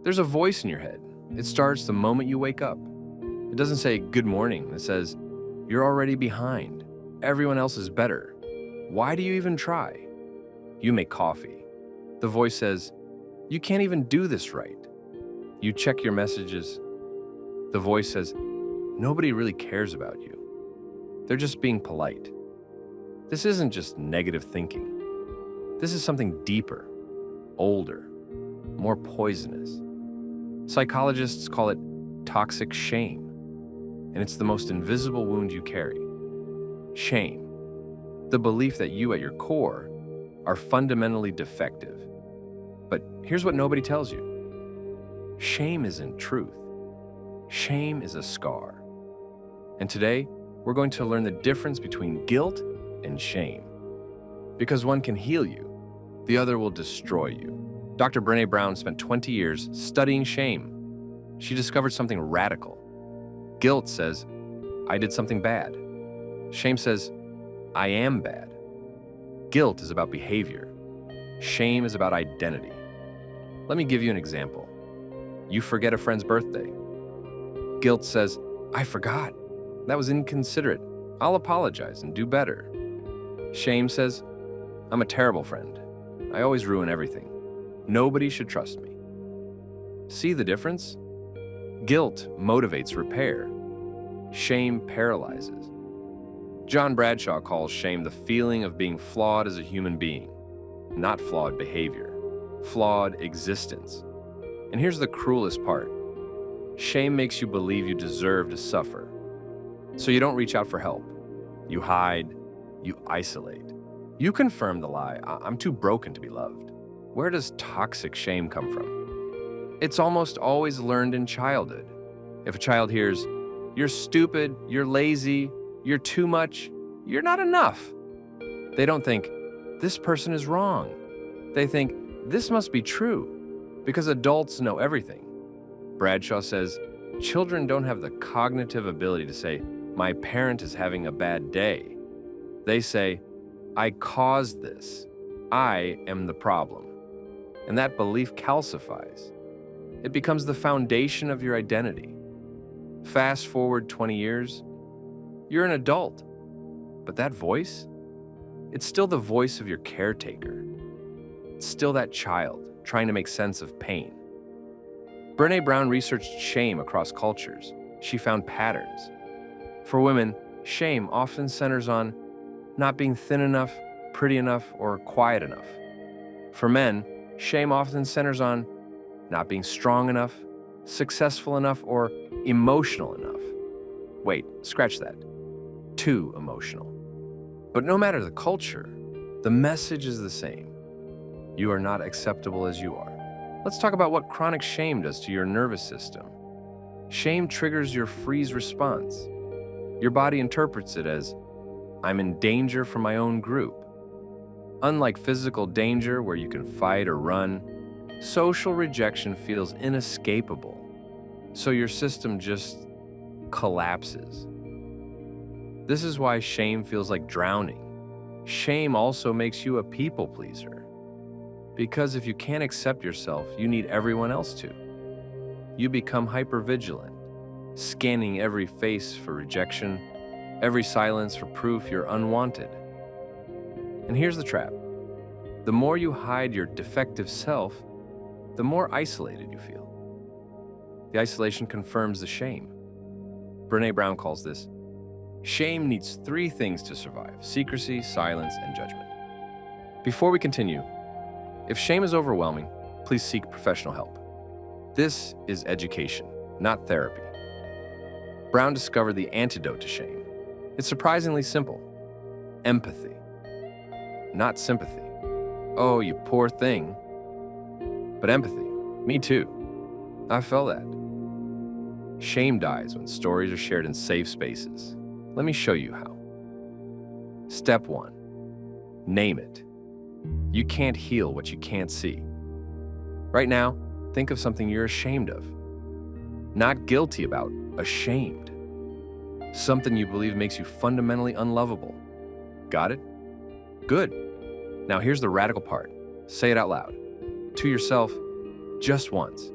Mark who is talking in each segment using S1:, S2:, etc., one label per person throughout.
S1: There's a voice in your head. It starts the moment you wake up. It doesn't say good morning. It says, you're already behind. Everyone else is better. Why do you even try? You make coffee. The voice says, you can't even do this right. You check your messages. The voice says, nobody really cares about you. They're just being polite. This isn't just negative thinking. This is something deeper, older, more poisonous. Psychologists call it toxic shame, and it's the most invisible wound you carry. Shame, the belief that you at your core are fundamentally defective. But here's what nobody tells you. Shame isn't truth. Shame is a scar. And today, we're going to learn the difference between guilt and shame. Because one can heal you, the other will destroy you. Dr. Brené Brown spent 20 years studying shame. She discovered something radical. Guilt says, I did something bad. Shame says, I am bad. Guilt is about behavior. Shame is about identity. Let me give you an example. You forget a friend's birthday. Guilt says, I forgot. That was inconsiderate. I'll apologize and do better. Shame says, I'm a terrible friend. I always ruin everything. Nobody should trust me. See the difference? Guilt motivates repair. Shame paralyzes. John Bradshaw calls shame the feeling of being flawed as a human being, not flawed behavior, flawed existence. And here's the cruelest part. Shame makes you believe you deserve to suffer. So you don't reach out for help. You hide, you isolate. You confirm the lie, I'm too broken to be loved. Where does toxic shame come from? It's almost always learned in childhood. If a child hears, you're stupid, you're lazy, you're too much, you're not enough, they don't think, this person is wrong. They think, this must be true, because adults know everything. Bradshaw says, children don't have the cognitive ability to say, my parent is having a bad day. They say, I caused this. I am the problem. And that belief calcifies. It becomes the foundation of your identity. Fast forward 20 years, you're an adult. But that voice, it's still the voice of your caretaker. It's still that child trying to make sense of pain. Brené Brown researched shame across cultures. She found patterns. For women, shame often centers on not being thin enough, pretty enough, or quiet enough. For men, shame often centers on not being strong enough, successful enough, or emotional enough. Wait, scratch that. Too emotional. But no matter the culture, the message is the same. You are not acceptable as you are. Let's talk about what chronic shame does to your nervous system. Shame triggers your freeze response. Your body interprets it as, I'm in danger from my own group. Unlike physical danger where you can fight or run, social rejection feels inescapable. So your system just collapses. This is why shame feels like drowning. Shame also makes you a people pleaser. Because if you can't accept yourself, you need everyone else to. You become hypervigilant, scanning every face for rejection, every silence for proof you're unwanted. And here's the trap. The more you hide your defective self, the more isolated you feel. The isolation confirms the shame. Brené Brown calls this, shame needs 3 things to survive: secrecy, silence, and judgment. Before we continue, if shame is overwhelming, please seek professional help. This is education, not therapy. Brown discovered the antidote to shame. It's surprisingly simple. Empathy, not sympathy. Oh, you poor thing. But empathy. Me too. I felt that. Shame dies when stories are shared in safe spaces. Let me show you how. Step 1. Name it. You can't heal what you can't see. Right now, think of something you're ashamed of. Not guilty about, ashamed. Something you believe makes you fundamentally unlovable. Got it? Good. Now here's the radical part. Say it out loud. To yourself, just once.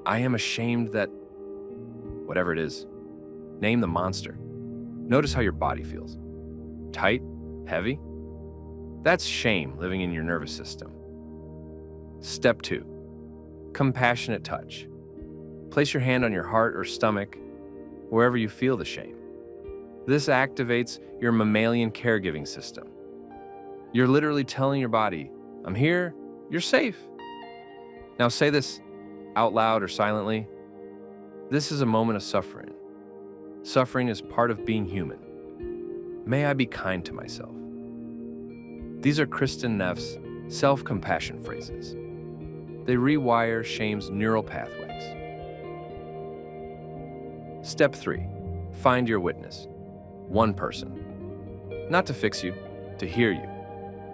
S1: I am ashamed that, whatever it is, name the monster. Notice how your body feels. Tight? Heavy? That's shame living in your nervous system. Step 2. Compassionate touch. Place your hand on your heart or stomach, wherever you feel the shame. This activates your mammalian caregiving system. You're literally telling your body, I'm here, you're safe. Now say this out loud or silently. This is a moment of suffering. Suffering is part of being human. May I be kind to myself. These are Kristen Neff's self-compassion phrases. They rewire shame's neural pathways. Step 3. Find your witness. One person. Not to fix you, to hear you.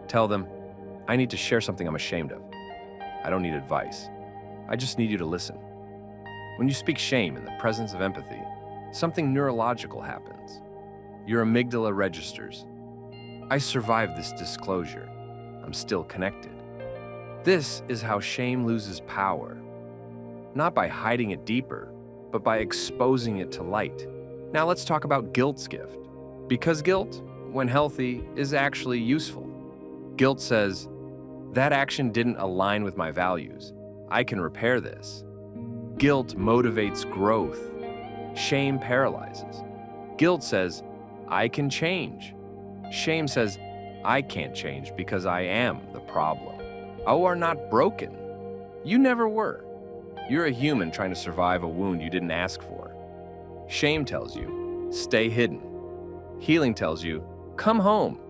S1: Tell them, I need to share something I'm ashamed of. I don't need advice. I just need you to listen. When you speak shame in the presence of empathy, something neurological happens. Your amygdala registers. I survived this disclosure. I'm still connected. This is how shame loses power. Not by hiding it deeper, but by exposing it to light. Now let's talk about guilt's gift. Because guilt, when healthy, is actually useful. Guilt says, that action didn't align with my values. I can repair this. Guilt motivates growth. Shame paralyzes. Guilt says, I can change. Shame says, I can't change because I am the problem. You are not broken. You never were. You're a human trying to survive a wound you didn't ask for. Shame tells you, stay hidden. Healing tells you, come home.